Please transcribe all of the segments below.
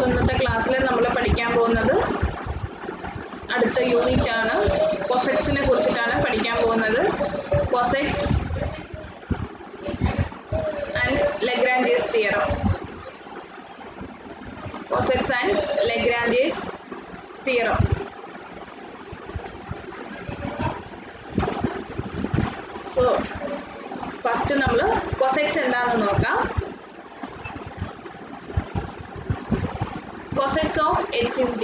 ഇന്നത്തെ ക്ലാസ്സിൽ നമ്മൾ പഠിക്കാൻ പോകുന്നത് അടുത്ത യൂണിറ്റ് ആണ്. കോസെറ്റ്സിനെ കുറിച്ചിട്ടാണ് പഠിക്കാൻ പോകുന്നത്. Cosets and Lagrange's theorem. Cosets and Lagrange's theorem. So first നമ്മൾ കോസെറ്റ്സ് എന്താണെന്ന് നോക്കാം. Cosets of H in G.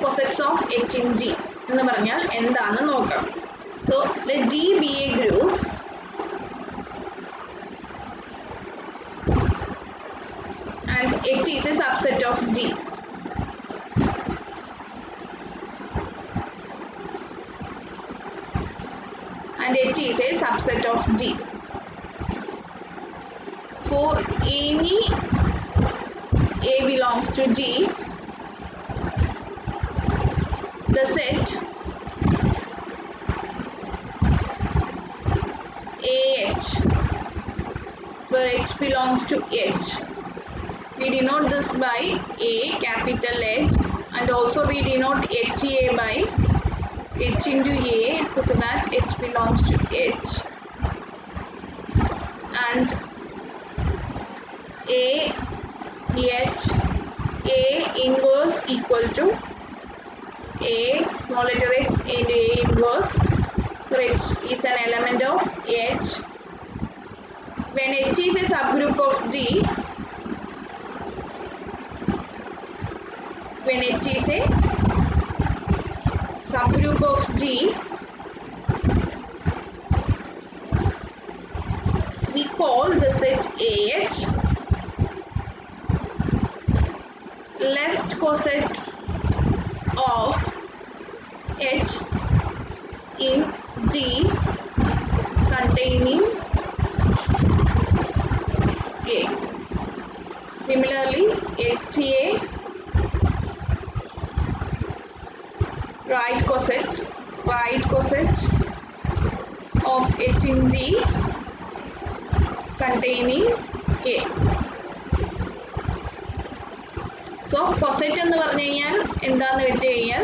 Cosets of H in G എന്ന് പറഞ്ഞാൽ എന്താണെന്ന് നോക്കാം. So let G be a group and H is a subset of G. And H is a subset of G. For any A belongs to G, the set AH, where H belongs to H, we denote this by A, capital H, and also we denote HA by H into A, such that H belongs to H, and A H A inverse equal to A small letter h into A inverse, where H is an element of H. When H is a subgroup of G, when H is a subgroup of G, we call the set AH left coset of H in G containing A. Similarly, HA right coset of H in G containing A. So coset എന്ന് പറഞ്ഞു കഴിഞ്ഞാൽ എന്താണെന്ന് വെച്ച് കഴിഞ്ഞാൽ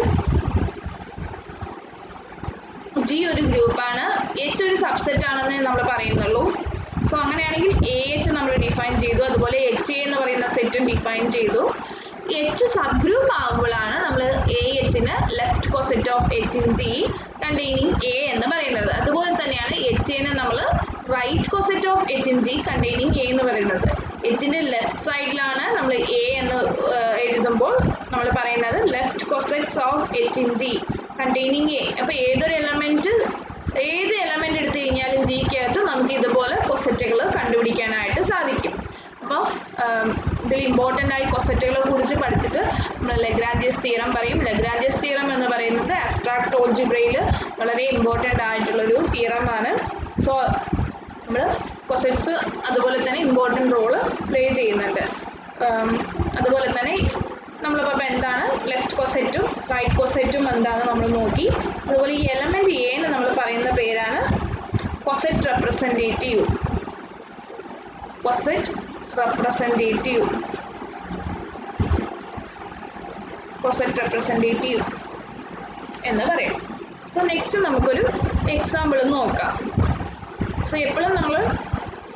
G ഒരു ഗ്രൂപ്പാണ്, H ഒരു subset ആണെന്ന് നമ്മൾ പറയുന്നുള്ളൂ. സോ അങ്ങനെയാണെങ്കിൽ AH നമ്മൾ ഡിഫൈൻ ചെയ്തു, അതുപോലെ HA എന്ന് പറയുന്ന സെറ്റും ഡിഫൈൻ ചെയ്തു. H സബ് ഗ്രൂപ്പ് ആകുമ്പോഴാണ് നമ്മൾ AHന് left coset of H in G containing A എന്ന് പറയുന്നത്. അതുപോലെ തന്നെയാണ് HAനെ നമ്മൾ right coset of H in G containing A എന്ന് പറയുന്നത്. Hന്റെ ലെഫ്റ്റ് സൈഡിലാണ് നമ്മൾ A എന്ന് എഴുതുമ്പോൾ നമ്മൾ പറയുന്നത് left cosets of H in G containing A. അപ്പോൾ ഏത് എലമെൻറ്റ് എടുത്തു കഴിഞ്ഞാലും ജിക്കകത്ത് നമുക്ക് ഇതുപോലെ കൊസറ്റുകൾ കണ്ടുപിടിക്കാനായിട്ട് സാധിക്കും. അപ്പോൾ ഇതിൽ ഇമ്പോർട്ടൻ്റ് ആയി കൊസറ്റുകളെ കുറിച്ച് പഠിച്ചിട്ട് നമ്മൾ ലഗ്രാഞ്ചിയസ് തിയറം പറയും. ലഗ്രാഞ്ചിയസ് തിയറം എന്ന് പറയുന്നത് അബ്സ്ട്രാക്ട് ഓൾജിബ്രയിൽ വളരെ ഇമ്പോർട്ടൻ്റ് ആയിട്ടുള്ളൊരു തിയറമാണ്. സോ നമ്മൾ കൊസറ്റ്സ് അതുപോലെ തന്നെ ഇമ്പോർട്ടൻ്റ് റോള് പ്ലേ ചെയ്യുന്നുണ്ട്. അതുപോലെ തന്നെ നമ്മളിപ്പോൾ എന്താണ് ലെഫ്റ്റ് കോസെറ്റും റൈറ്റ് കോസെറ്റും എന്താണെന്ന് നമ്മൾ നോക്കി. അതുപോലെ ഈ എലമെൻറ്റ് എന് നമ്മൾ പറയുന്ന പേരാണ് കോസെറ്റ് റെപ്രസെൻറ്റേറ്റീവ്. കോസെറ്റ് റെപ്രസെൻറ്റേറ്റീവ് എന്ന് പറയും. സോ നെക്സ്റ്റ് നമുക്കൊരു എക്സാമ്പിൾ നോക്കാം. സോ എപ്പോഴും നമ്മൾ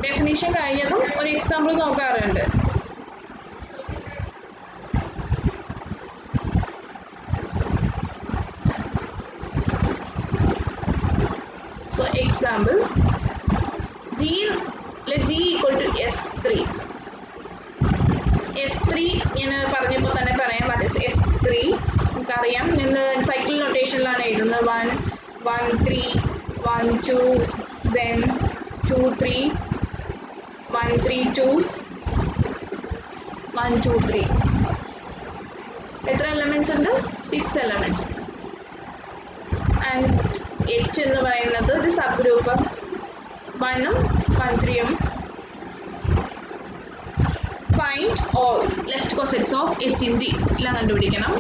ഡെഫിനിഷൻ കഴിഞ്ഞതും ഒരു എക്സാമ്പിൾ നോക്കാറുണ്ട്. So example, let G equal to S3. S3 ഞാൻ പറഞ്ഞപ്പോൾ തന്നെ പറയാം. what is S3 നമുക്കറിയാം. ഞാൻ സൈക്കിൾ നൊട്ടേഷനിലാണ് എഴുതുന്നത്. 1 1 3 1 2 then 2 3 1 3 2 1 2 3. എത്ര എലമെൻറ്റ്സ് ഉണ്ട്? 6 എലമെൻറ്റ്സ്. ആൻഡ് H എന്ന് പറയുന്നത് ഒരു സബ് ഗ്രൂപ്പ് 1ഉം 1 3ഉം. Find all left cosets of H in G എല്ലാം കണ്ടുപിടിക്കണം.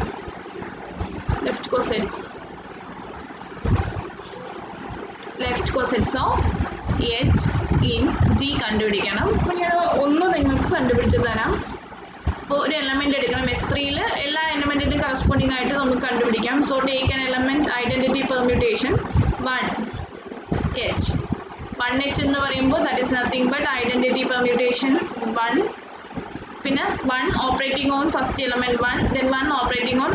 Left cosets left cosets of H in G കണ്ടുപിടിക്കണം. അപ്പോൾ ഞാൻ ഒന്ന് നിങ്ങൾക്ക് കണ്ടുപിടിച്ച് തരാം. അപ്പോൾ ഒരു എലമെൻ്റ് എടുക്കണം. S3യിൽ എല്ലാ എലമെൻറ്റിനും കറസ്പോണ്ടിങ് ആയിട്ട് നമുക്ക് കണ്ടുപിടിക്കാം. So take an element identity permutation 1H. 1H എന്ന് പറയുമ്പോൾ that is nothing but identity permutation 1. പിന്നെ 1 operating on first element 1, then 1 operating on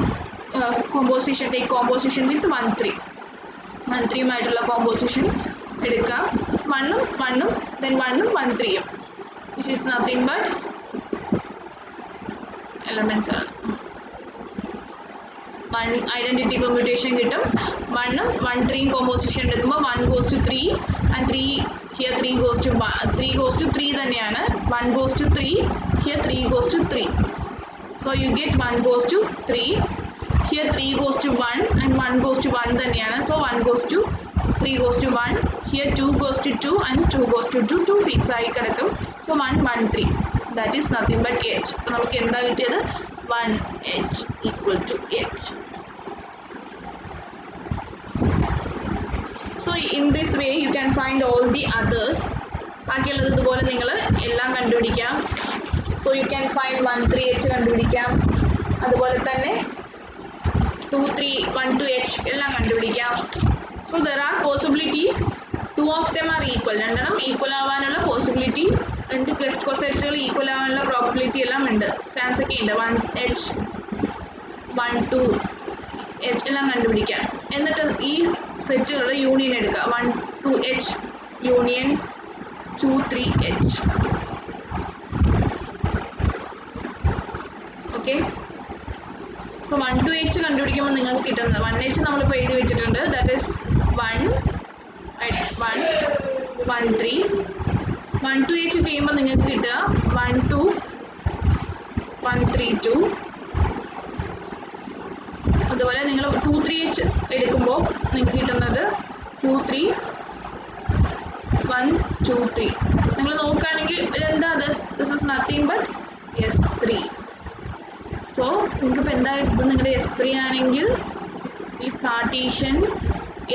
composition, take composition with 1 3. 1 3യുമായിട്ടുള്ള കോമ്പോസിഷൻ എടുക്കാം. 1ഉം 1ഉം ദെൻ 1ഉം 1 3യും which is nothing but elements ആണ്. 1 ഐഡൻറ്റിറ്റി പെർമ്യൂട്ടേഷൻ കിട്ടും. 1ഉം 1 3യും കോമ്പോസിഷൻ എടുക്കുമ്പോൾ 1 goes to 3 and 3 here 3 goes to 1, 3 goes to 3 തന്നെയാണ്. 1 goes to 3 here 3 goes to 3. So you get 1 goes to 3 here 3 goes to 1 and 1 goes to 1 തന്നെയാണ്. So 1 goes to 3 goes to 1 here 2 goes to 2 and 2 goes to 2. 2 fix ആയി കിടക്കും. So 1 1 3 that is nothing but H. അപ്പോൾ നമുക്ക് എന്താ കിട്ടിയത്? 1H equal to H. So in this way you can find all the others. ബാക്കിയുള്ളത് ഇതുപോലെ നിങ്ങൾ എല്ലാം കണ്ടുപിടിക്കാം. So you can find 1 3H കണ്ടുപിടിക്കാം. അതുപോലെ തന്നെ 2 3 1 2H എല്ലാം കണ്ടുപിടിക്കാം. So there are possibilities. 2 of them are equal. രണ്ടെണ്ണം ഈക്വൽ ആവാനുള്ള പോസിബിലിറ്റി ഉണ്ട്. ലെഫ്റ്റ് കോസെറ്റുകൾ ഈക്വൽ ആവാനുള്ള പ്രോബിലിറ്റി എല്ലാം ഉണ്ട്. ചാൻസ് ഒക്കെ ഉണ്ട്. 1H 1 2H എല്ലാം കണ്ടുപിടിക്കാം. എന്നിട്ട് ഈ സെറ്റുകളുടെ യൂണിയൻ എടുക്കുക. 1 2H union 2 3H. Okay. So 1 2H കണ്ടുപിടിക്കുമ്പോൾ നിങ്ങൾക്ക് കിട്ടുന്നത് 1H നമ്മളിപ്പോൾ എഴുതി വെച്ചിട്ടുണ്ട്. That is 1 1 1 3. 1 2H ചെയ്യുമ്പോൾ നിങ്ങൾക്ക് കിട്ടുക 1 2 1 3 2. അതുപോലെ നിങ്ങൾ 2 3H എടുക്കുമ്പോൾ നിങ്ങൾക്ക് കിട്ടുന്നത് 2 3 1 2 3. നിങ്ങൾ നോക്കുകയാണെങ്കിൽ ഇതെന്താ അത്? This is nothing but S3. So നിങ്ങൾക്കിപ്പോൾ എന്താ ഇത് നിങ്ങളുടെ S3 ആണെങ്കിൽ ഈ പാർട്ടീഷൻ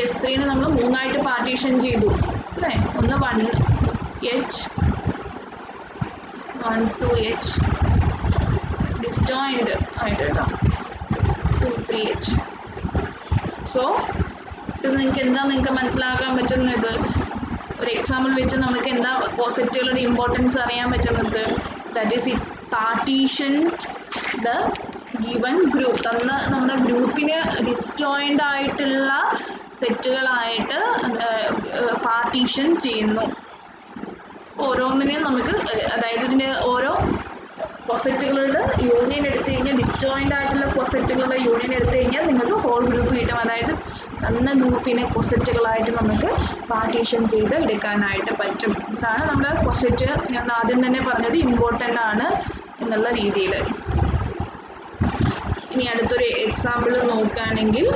S3നെ നമ്മൾ 3ആയിട്ട് പാർട്ടീഷൻ ചെയ്തു അല്ലേ? ഒന്ന് 1H 1 2H ഡിസ്ജോയിൻഡ് ആയിട്ട് കേട്ടോ 2 3H. സോ ഇത് നിങ്ങൾക്ക് മനസ്സിലാക്കാൻ പറ്റുന്നത് ഒരു എക്സാമ്പിൾ വെച്ച് നമുക്ക് എന്താ കോസെറ്റുകളുടെ ഇമ്പോർട്ടൻസ് അറിയാൻ പറ്റുന്നത്. That is it partition the given group. തന്ന നമ്മുടെ ഗ്രൂപ്പിന് ഡിസ്ജോയിൻഡ് ആയിട്ടുള്ള സെറ്റുകളായിട്ട് പാർട്ടീഷൻ ചെയ്യുന്നു. ഓരോന്നിനെയും നമുക്ക് അതായത് ഇതിൻ്റെ ഓരോ കോസെറ്റുകളുടെ യൂണിയൻ എടുത്തു കഴിഞ്ഞാൽ ഡിസ്ജോയിൻ്റ് ആയിട്ടുള്ള കോസെറ്റുകളുടെ യൂണിയൻ എടുത്തു കഴിഞ്ഞാൽ നിങ്ങൾക്ക് ഹോൾ ഗ്രൂപ്പ് കിട്ടും. അതായത് തന്ന ഗ്രൂപ്പിനെ കോസെറ്റുകളായിട്ട് നമുക്ക് പാർട്ടീഷൻ ചെയ്ത് എടുക്കാനായിട്ട് പറ്റും. ഇതാണ് നമ്മുടെ കോസെറ്റ്. ഞാൻ ആദ്യം തന്നെ പറഞ്ഞത് ഇമ്പോർട്ടൻ്റ് ആണ് എന്നുള്ള രീതിയിൽ. ഇനി അടുത്തൊരു എക്സാമ്പിൾ നോക്കുകയാണെങ്കിൽ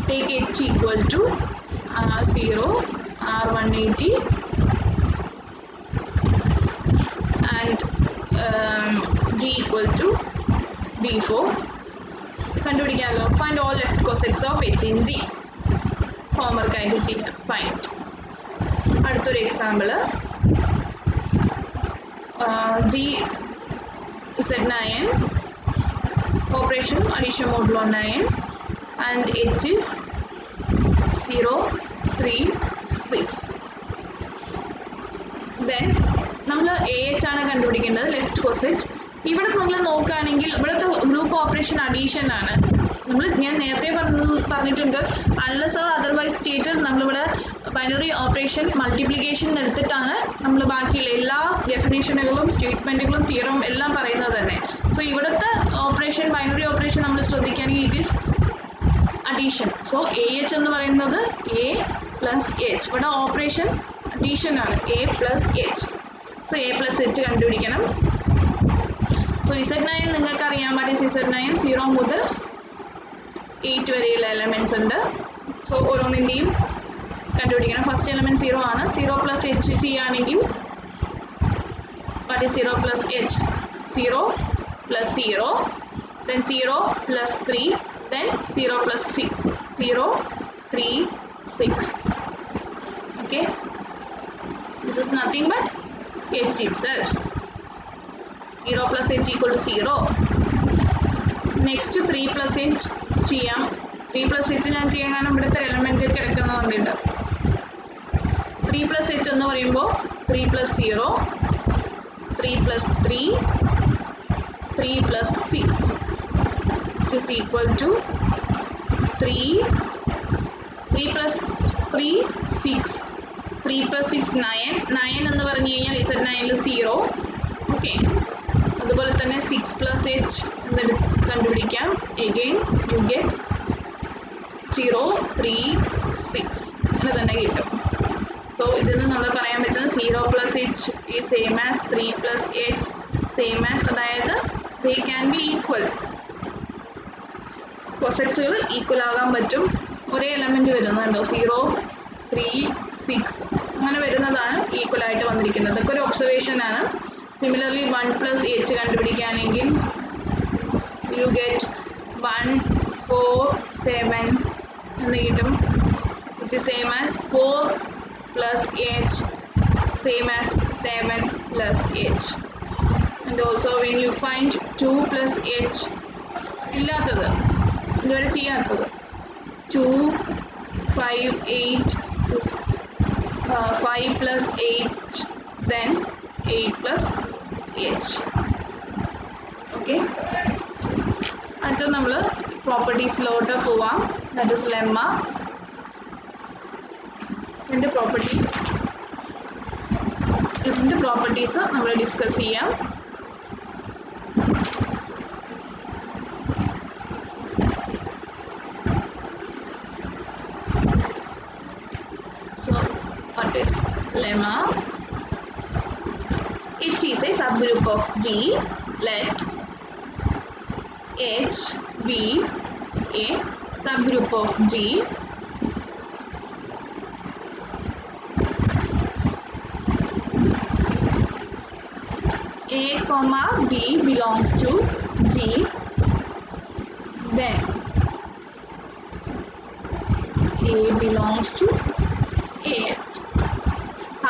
take H equal to R0 R180 and G equal to D4. കണ്ടുപിടിക്കാമല്ലോ. Find all left cosets of H in G. Homework ആയിട്ട് ചെയ്യാം. ഫൈൻ. അടുത്തൊരു example G Z9 operation addition modulo 9 and H is 0 3 6. Then നമ്മൾ AH ആണ് കണ്ടുപിടിക്കേണ്ടത് left coset. ഇവിടെ നിങ്ങൾ നോക്കുകയാണെങ്കിൽ ഇവിടുത്തെ ഗ്രൂപ്പ് ഓപ്പറേഷൻ അഡീഷൻ ആണ്. ഞാൻ നേരത്തെ പറഞ്ഞിട്ടുണ്ട് അൺലെസ് ഓർ അതർവൈസ് സ്റ്റേറ്റഡ് നമ്മളിവിടെ ബൈനറി ഓപ്പറേഷൻ മൾട്ടിപ്ലിക്കേഷൻ എടുത്തിട്ടാണ് നമ്മൾ ബാക്കിയുള്ള എല്ലാ ഡെഫിനേഷനുകളും സ്റ്റേറ്റ്മെൻറ്റുകളും തിയറം എല്ലാം പറയുന്നത് തന്നെ. സോ ഇവിടുത്തെ ഓപ്പറേഷൻ ബൈനറി ഓപ്പറേഷൻ നമ്മൾ ശ്രദ്ധിക്കുകയാണെങ്കിൽ it is addition. So AH എന്ന് പറയുന്നത് A പ്ലസ് H. ഇവിടെ ഓപ്പറേഷൻ അഡീഷൻ ആണ് A plus H. So A plus H കണ്ടുപിടിക്കണം. സോ Z9 നിങ്ങൾക്ക് അറിയാൻ പറ്റും. Z9 0 മുതൽ 8 വരെയുള്ള എലമെൻറ്റ്സ് ഉണ്ട്. സോ ഓരോന്നിൻ്റെയും കണ്ടുപിടിക്കണം. ഫസ്റ്റ് എലമെൻറ്റ് 0 ആണ്. 0 പ്ലസ് H ചെയ്യുകയാണെങ്കിൽ what is 0 plus H? 0 plus 0 then 0 plus 3, then 0 plus 6, 0, 3, 6. Okay, this is nothing but h itself. 0 plus h equal to 0. Next 3 plus h ചെയ്യാം. 3 plus h ഞാൻ ചെയ്യാൻ കാരണം ഇവിടുത്തെ എലമെന്റ് കിടക്കുന്ന പറഞ്ഞിട്ട് 3 plus h എന്ന് പറയുമ്പോൾ 3 plus 0, 3 plus 3, 3 plus 6, which is equal to 3 plus 3, 6, 3 plus 6, 9 എന്ന് പറഞ്ഞു കഴിഞ്ഞാൽ Z9 0. ഓക്കെ, അതുപോലെ തന്നെ 6 plus h എന്ന് കണ്ടുപിടിക്കാം. Again you get 0, 3, 6 എന്ന് തന്നെ കിട്ടും. സോ ഇതിൽ നിന്ന് നമ്മൾ പറയാൻ പറ്റുന്നത് 0 plus h is same as 3 plus h same as, അതായത് they can be equal. കോസെറ്റ്സുകൾ ഈക്വൽ ആകാൻ പറ്റും. ഒരേ എലമെന്റ് വരുന്നുണ്ടോ 0, 3, 6 അങ്ങനെ വരുന്നതാണ് ഈക്വൽ ആയിട്ട് വന്നിരിക്കുന്നത്. അതൊക്കെ ഒരു ഒബ്സർവേഷൻ ആണ്. സിമിലർലി 1 plus h കണ്ടുപിടിക്കുകയാണെങ്കിൽ യു ഗെറ്റ് 1, 4, 7 എന്ന് കിട്ടും. It is same as 4 plus h same as 7 plus h. And also when you find 2 plus h ഇല്ലാത്തത് ഇതുവരെ ചെയ്യാത്തത് 2, 5, 8 5 plus 8, then 8 plus h. Okay, അടുത്ത നമ്മൾ പ്രോപ്പർട്ടീസിലോട്ട് പോവാം. That is lemma. രണ്ട് പ്രോപ്പർട്ടീസ് നമ്മൾ ഡിസ്കസ് ചെയ്യാം. So what is lemma? H is a subgroup of G. Let H be a subgroup of G A comma B belongs to G, then A belongs to AH.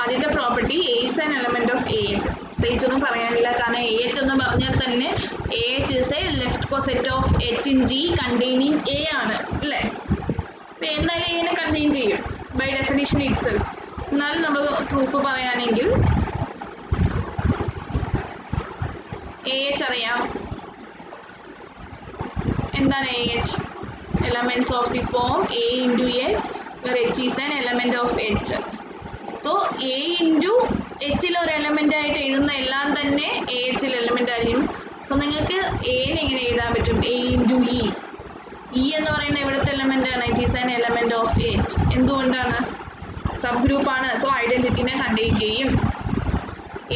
ആദ്യത്തെ property A is an element of AH. പ്രത്യേകിച്ച് ഒന്നും പറയാനില്ല, കാരണം AH എന്ന് പറഞ്ഞാൽ തന്നെ AH is a left coset of H in G containing A ആണ് അല്ലേ. അപ്പോൾ എന്തായാലും A നെ കണ്ടെയ്ൻ ചെയ്യും ബൈ ഡെഫിനിഷൻ ഇറ്റ്സെൽഫ്. എന്നാലും നമ്മൾ പ്രൂഫ് പറയുകയാണെങ്കിൽ AH അറിയാം. എന്താണ് AH? Elements of the form A into H, where H is an element of H. So A into H ഒരു എലമെൻ്റ് ആയിട്ട് എഴുതുന്ന എല്ലാം തന്നെ AH എലമെൻ്റ് ആയിരിക്കും. സോ നിങ്ങൾക്ക് A എങ്ങനെ എഴുതാൻ പറ്റും? A into E. E എന്ന് പറയുന്ന ഇവിടുത്തെ എലമെൻ്റ് ആണ്. It is an element of H. എന്തുകൊണ്ടാണ്? സബ് ഗ്രൂപ്പാണ്. സോ ഐഡൻറ്റിറ്റിനെ കണ്ടെയ്ൻ ചെയ്യും.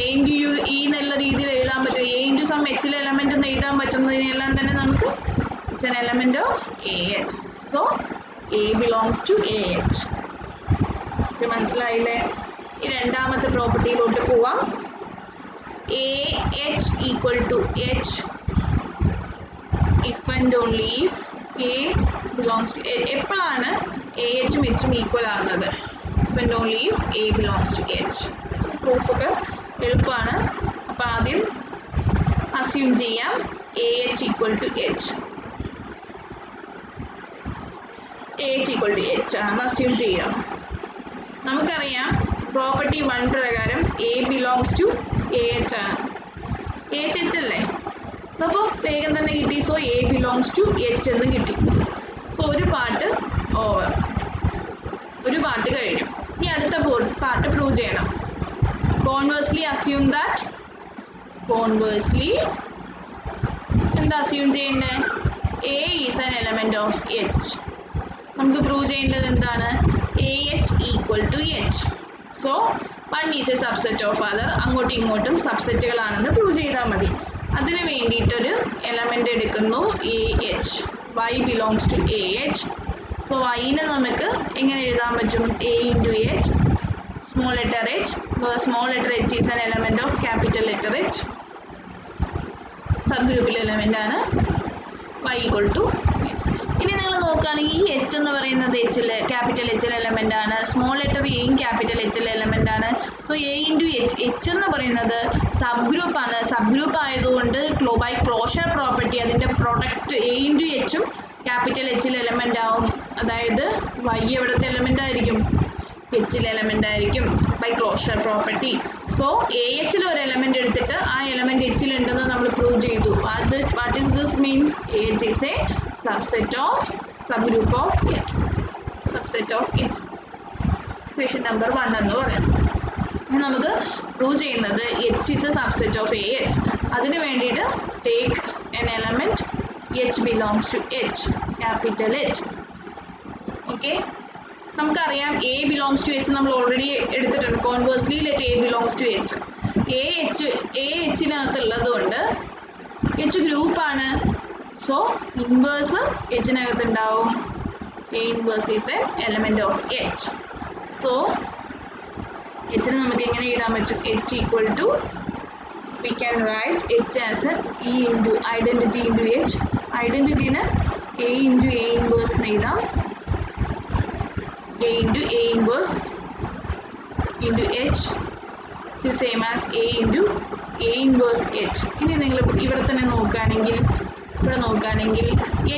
A into U E എന്നുള്ള രീതിയിൽ എഴുതാൻ പറ്റും. A into some H element എന്ന് എഴുതാൻ പറ്റുന്നതിനെല്ലാം തന്നെ നമുക്ക് it's an element of AH. So A belongs to AH. മനസ്സിലായില്ലേ? ഈ രണ്ടാമത്തെ പ്രോപ്പർട്ടിയിലോട്ട് പോവാം. AH equal to H if and only if A belongs to എപ്പോഴാണ് AHും Hും ഈക്വൽ ആകുന്നത്? if and only if A belongs to H. പ്രൂഫൊക്കെ എളുപ്പമാണ്. അപ്പോൾ ആദ്യം അസ്യൂം ചെയ്യാം AH equal to H. AH equal to H ആണെന്ന് അസ്യൂം ചെയ്യാം. നമുക്കറിയാം പ്രോപ്പർട്ടി 1 പ്രകാരം A ബിലോങ്സ് ടു AH ആണ്. AH H അല്ലേ? സോ അപ്പോൾ വേഗം തന്നെ കിട്ടി. So A belongs to H എന്ന് കിട്ടി. സോ ഒരു പാർട്ട് ഓവർ, ഒരു പാർട്ട് കഴിഞ്ഞു. ഇനി അടുത്ത പാർട്ട് പ്രൂവ് ചെയ്യണം. കോൺവേഴ്സ്ലി അസ്യൂം ദാറ്റ്, കോൺവേഴ്സ്ലി എന്താ അസ്യൂം ചെയ്യേണ്ടത്? A is an element of H. നമുക്ക് പ്രൂവ് ചെയ്യേണ്ടത് എന്താണ്? AH equal to H. So 1 is a subset of other. അങ്ങോട്ടും ഇങ്ങോട്ടും സബ്സെറ്റുകളാണെന്ന് പ്രൂവ് ചെയ്താൽ മതി. അതിന് വേണ്ടിയിട്ടൊരു എലമെൻ്റ് എടുക്കുന്നു AH. Y belongs to AH. So Yനെ നമുക്ക് എങ്ങനെ എഴുതാൻ പറ്റും? A into H, small letter h. Small letter h is an element of capital letter H. സബ് ഗ്രൂപ്പിലെ എലമെൻ്റ് ആണ്. y equal to H. ഇനി നിങ്ങൾ നോക്കുകയാണെങ്കിൽ ഈ എച്ച് എന്ന് പറയുന്നത് എച്ചിലെ ക്യാപിറ്റൽ എച്ചിലെ എലമെൻ്റ് ആണ്, സ്മോൾ ലെറ്റർ എയും ക്യാപിറ്റൽ എച്ചിലെ എലമെൻ്റ് ആണ്. So A into H, H എന്ന് പറയുന്നത് സബ് ഗ്രൂപ്പാണ്. സബ് ഗ്രൂപ്പ് ആയതുകൊണ്ട് ബൈ ക്ലോഷർ പ്രോപ്പർട്ടി അതിൻ്റെ പ്രൊഡക്റ്റ് എ ഇൻറ്റു എച്ചും ക്യാപിറ്റൽ എച്ചിലെ എലമെൻ്റ് ആവും. അതായത് വൈ എവിടുത്തെ എലമെൻ്റ് ആയിരിക്കും? എച്ചിലെ എലമെൻ്റ് ആയിരിക്കും by closure property. So A എച്ചിൽ ഒരു എലമെൻ്റ് എടുത്തിട്ട് ആ എലമെൻ്റ് എച്ചിലുണ്ടെന്ന് നമ്മൾ പ്രൂവ് ചെയ്തു. What is this means? A H is a subset of subgroup of H, subset of H. Equation number 1 എന്ന് പറയാം. നമുക്ക് പ്രൂവ് ചെയ്യുന്നത് H is a subset of A H. അതിന് വേണ്ടിയിട്ട് take an element H belongs to H, capital H. Okay, നമുക്കറിയാം A belongs to H നമ്മൾ already എടുത്തിട്ടുണ്ട്. Conversely let A belongs to H. A എച്ചിനകത്തുള്ളത് കൊണ്ട് എച്ച് ഗ്രൂപ്പാണ്. So inverse എച്ചിനകത്ത് ഉണ്ടാവും. A inverse is a element of H. So എച്ചിന് നമുക്ക് എങ്ങനെ എഴുതാൻ പറ്റും? H equal to, we can write H as A E into identity into H. ഐഡൻറ്റിറ്റീനെ എ ഇൻറ്റു എ ഇൻവേഴ്സ് എഴുതാം. A into A inverse into H is same as A into A inverse H. ഇനി നിങ്ങൾ ഇവിടെ തന്നെ നോക്കുകയാണെങ്കിൽ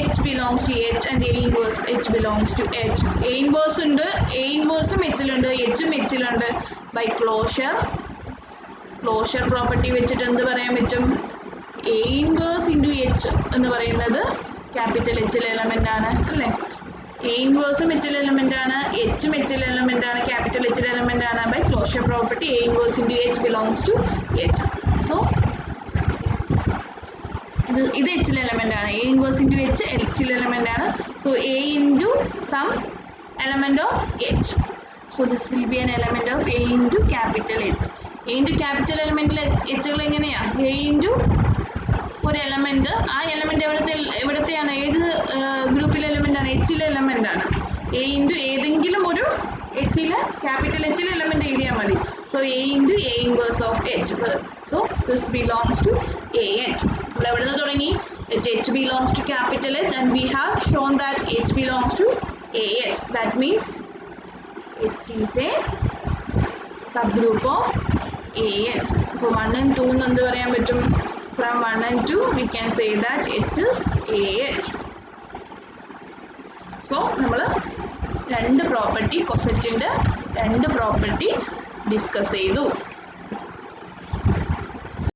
H belongs to H and A inverse H belongs to H. A inverse ഉണ്ട്, A inverse എച്ചിലുണ്ട്, എച്ചും എച്ചിലുണ്ട്. ബൈ ക്ലോഷർ പ്രോപ്പർട്ടി വെച്ചിട്ട് എന്ത് പറയാൻ പറ്റും? A inverse into H എന്ന് പറയുന്നത് ക്യാപിറ്റൽ എച്ചിലെ എലമെൻ്റ് ആണ് അല്ലേ? എ ഇൻവേഴ്സും എച്ചിലെ എലമെൻ്റ് ആണ്, എച്ചും എച്ചിലെ എലമെൻ്റ് ആണ്, ക്യാപിറ്റൽ എച്ചിലെ എലമെൻ്റ് ആണ്. By closure property A inverse into H belongs to H. So ഇത് എച്ചിലെ എലമെൻ്റ് ആണ്. എ ഇൻവേഴ്സ് ഇൻറ്റു എച്ച് എച്ചിലെ എലമെൻ്റ് ആണ്. So A into some element of H. So this will be an element of A into capital H. A into capital എലമെൻറ്റിൽ എച്ചുകൾ എങ്ങനെയാണ്? A into ഒരു element, ആ എലമെൻറ്റ് എവിടത്തെയാണ്? ഏത് ഗ്രൂപ്പിലെ എലമെൻ്റ് ആണ്? എച്ചിലെ എലമെൻ്റ് ആണ്. എ ഇൻറ്റു ഏതെങ്കിലും ഒരു എച്ചിലെ ക്യാപിറ്റൽ എച്ചിലെ എലമെൻറ്റ് എഴുതിയാൽ മതി. So A into A inverse of H. So this belongs to a h. നമ്മൾ എവിടെ നിന്ന് തുടങ്ങി? H belongs to capital h and we have shown that h belongs to a h. That means h is a subgroup of A h. അപ്പോൾ 1 and 2 എന്ന് എന്ത് പറയാൻ പറ്റും? From 1 and 2 we can say that H is AH. So നമ്മൾ രണ്ട് property, കൊസെറ്റിൻ്റെ രണ്ട് property discuss ചെയ്തു.